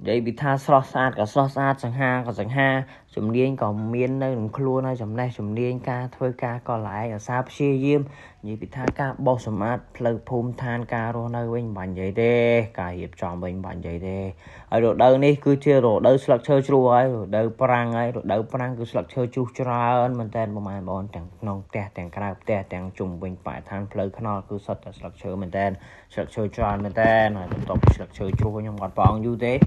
vậy bị tha sót sát chẳng ha chùm điên còn miên nơi đừng khluôn nơi chùm này chùm điên ca thôi ca còn lại ở xa chia diêm vậy bị tha ca bao sầm át plug phum than ca rồi nơi bên bàn vậy đê cả hiệp tròn bên bàn vậy đê ở độ đâu ní cứ chưa độ đâu sạc chơi chua ấy rồi đâu prang ấy rồi đâu prang cứ sạc chơi chua chua ơn mình tên mà bọn chẳng non tè tèng ca tè tèng chùm bên phải than plug nó cứ sạc chơi mình tên sạc chơi tròn mình tên rồi tập sạc chơi chua nhưng còn bọn như thế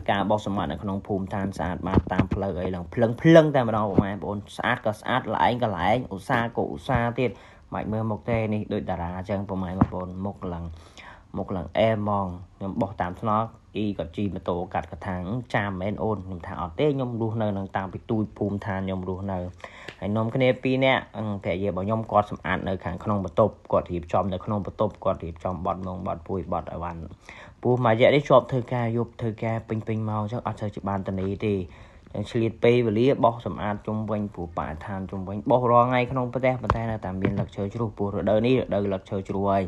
cả bọc sầm ởក្នុងភូមិឋានស្អាតបានតាមផ្លូវអីឡើងភ្លឹងតែម្ដងបងស្អាតក៏ស្អាតល្អឯងក៏ល្អឯងឧស្សាហ៍ក៏ឧស្សាហ៍ទៀតមិនមើលមុខទេនេះដូចតារាអញ្ចឹងប្រហែលបងមុខឡើងអែហ្មងខ្ញុំបោះតាមថ្នល់អ៊ីក៏ជីម៉ូតូកាត់កថាងចាំមែនអូនខ្ញុំថាអត់ទេខ្ញុំរស់នៅនឹងតាមពីទូចភូមិឋានខ្ញុំរស់នៅហើយនំគ្នាពីរនាក់ភរិយារបស់ខ្ញុំគាត់សម្អាតនៅខាងក្នុងបន្ទប់គាត់រៀបចំនៅក្នុងបន្ទប់គាត់រៀបចំបត់មកបត់ពួយបត់អីវ៉ាន់ពូមួយរយៈនេះជាប់ធ្វើការយប់ធ្វើការពេញមកអញ្ចឹងអត់ទៅជាបានតនីទេយ៉ាងឆ្លៀតពេលវេលាបោះសម្អាតជុំវិញព្រោះបរិស្ថានជុំវិញបោះរាល់ថ្ងៃក្នុងប្រទេសប៉ុន្តែនៅតែមានលឹកឈើជ្រុះព្រោះរដូវនេះរដូវលឹកឈើជ្រុះហើយ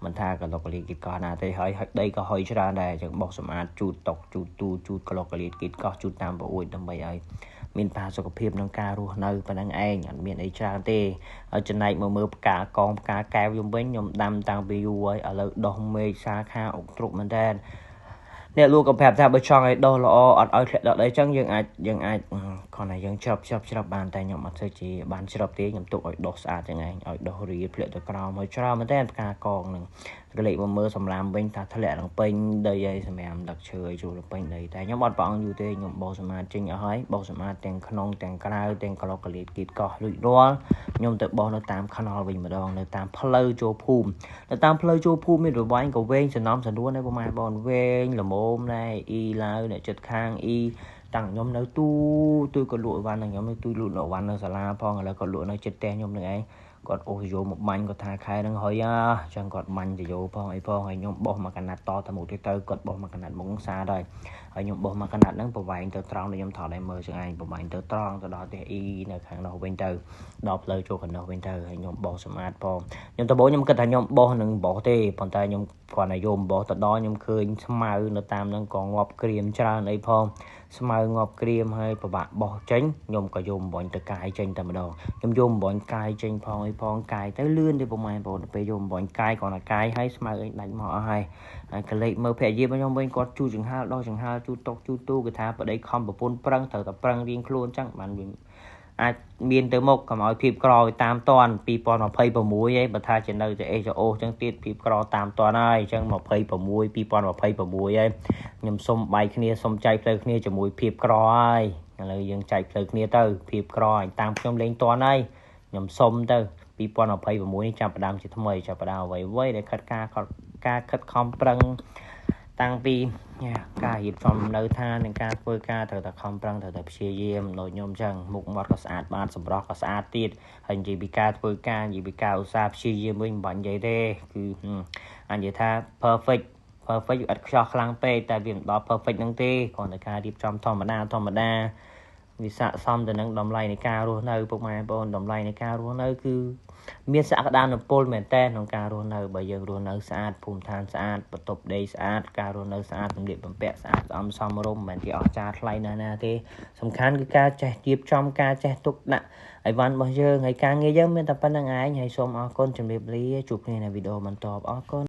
មិនថាកឡុកកលៀតគិតកោះណាទេហើយដីក៏ហុយច្រើនដែរអញ្ចឹងបោះសម្អាតជូតតុកជូតទូជូតកឡុកកលៀតគិតកោះជូតតាមប្រអួយដើម្បីឲ្យមានផាសុខភាពក្នុងការរស់នៅប៉ុណ្ណឹងឯងអត់មានអីច្រើនទេហើយចំណែកមកមើលផ្កាកងផ្កាកែវខ្ញុំវិញខ្ញុំដាំតាំងពីយូរហើយឥឡូវដោះមេឃសាខាអុកទ្រុកមែនតើអ្នកលក់ក៏ប្រាប់ថាបើចង់ឲ្យដោះល្អអត់ឲ្យធ្លាក់ដល់អីចឹងយើងអាចគ្រាន់តែយើងច្រប់បានតែខ្ញុំអត់ធ្វើជាបានច្រប់ទេខ្ញុំទុកឲ្យដោះស្អាតចឹងឯងឲ្យដោះរីធ្លាក់ទៅក្រោមហើយច្រើនមែនតើផ្កាកងនឹងកលេចមកមើលសម្រាមវិញថាធ្លាក់នឹងពេញដីហើយសម្រាមដឹកឈើឲ្យចូលពេញដីតែខ្ញុំអត់ប្រអងយូរទេខ្ញុំបោសសម្អាតចេញឲ្យហើយបោសសម្អាតទាំងក្នុងទាំងក្រៅទាំងក្លោកកលៀតគៀតកោះលួចរាល់ខ្ញុំទៅបោសនៅតាមខ្នល់វិញម្ដងនៅតាមផ្លូវចូលភូមិនៅតាមផ្លូវចូលភូមិមានរវាញក៏វែងសំណំសនួនដែរប្រហែលបងវែងល្មមដែរអ៊ីឡាវអ្នកចិត្តខាងអ៊ីតាំងខ្ញុំនៅទូក៏លក់អីវ៉ាន់ខ្ញុំនៅទូលក់អីវ៉ាន់នៅសាលាផងឥឡូវក៏លក់នៅចិត្តផ្ទះខ្ញុំនឹងឯងគាត់អូសយកមកបាញ់គាត់ថាខែហ្នឹងហើយអញ្ចឹងគាត់បាញ់ទៅយកផងអីផងហើយខ្ញុំបោះមកកណាត់តទៅមុខទៅគាត់បោះមកកណាត់មុខសាដែរហើយខ្ញុំបោះមកកណាត់ហ្នឹងប្រវែងទៅត្រង់ដែលខ្ញុំថតឲ្យមើលចឹងឯងប្រវែងទៅត្រង់ទៅដល់ផ្ទះអ៊ីនៅខាងនោះវិញទៅដល់ផ្លូវចូលខាងនោះវិញទៅហើយខ្ញុំបោះសម្អាតផងខ្ញុំដំបូងខ្ញុំគិតថាខ្ញុំបោះនឹងបោះទេប៉ុន្តែខ្ញុំគ្រាន់តែយកបោះទៅដល់ខ្ញុំឃើញស្មៅនៅតាមហ្នឹងក៏ងាប់ក្រៀមច្រើនអីផងស្មៅងាប់ក្រៀមហើយពិបាកបោះចេញខ្ញុំក៏យកបំបញ្ញទៅកាយចេញតែម្ដងខ្ញុំយកបំបញ្ញកាយចេញផងអីផងកាយទៅលឿនទេប្រហែលបងទៅពេលយកបំបញ្ញកាយគាត់ថាកាយហើយស្មៅអីដាច់មកអស់ហើយកលេចមើលភរិយារបស់ខ្ញុំវិញគាត់ជូតចង្ហាលដោះចង្ហាលជូតតុកជូតទូគេថាប្តីខំប្រពន្ធប្រឹងត្រូវតែប្រឹងរៀងខ្លួនចឹងបានអាចមានទៅមុខកុំឲ្យភាពក្រតាមតាន់2026ឯងបើថាជានៅតែអេចអូចឹងទៀតភាពក្រតាមតាន់ហើយអញ្ចឹង26 2026ឯងខ្ញុំសុំបាយគ្នាសុំចែកផ្លូវគ្នាជាមួយភាពក្រហើយឥឡូវយើងចែកផ្លូវគ្នាទៅភាពក្រអញតាមខ្ញុំលេងតាន់ហើយខ្ញុំសុំទៅ2026នេះចាប់ផ្ដើមជាថ្មីចាប់ផ្ដើមអ្វីដែលការខិតខំប្រឹងតាំងពីការរៀបចំនៅឋាននិងការធ្វើការត្រូវតែខំប្រឹងត្រូវតែព្យាយាមដូចខ្ញុំអញ្ចឹងមុខមាត់ក៏ស្អាតបានសម្រស់ក៏ស្អាតទៀតហើយនិយាយពីការធ្វើការនិយាយពីការឧស្សាហ៍ព្យាយាមវិញមិនបាញ់និយាយទេគឺអញនិយាយថា perfect វាអត់ខ្ចោះខ្លាំងពេកតែវាមិនដល់ perfect ហ្នឹងទេគ្រាន់តែការរៀបចំធម្មតាវាស័ក្តិសមទៅនឹងតម្លៃនៃការរស់នៅពុកម៉ែបងតម្លៃនៃការរស់នៅគឺមានសក្តានុពលមែនតើក្នុងការរស់នៅបើយើងរស់នៅស្អាតភូមិឋានស្អាតបន្ទប់ដីស្អាតការរស់នៅស្អាតសម្លៀកបំពាក់ស្អាតស្អំសមរម្យមិនមែនជាអស្ចារ្យថ្លៃណាទេសំខាន់គឺការចេះរៀបចំការចេះទុកដាក់អីវ៉ាន់របស់យើងហើយការងារយើងមានតែប៉ុណ្្នឹងឯងហើយសូមអរគុណជំរាបលាជួបគ្នានៅវីដេអូបន្តអរគុណ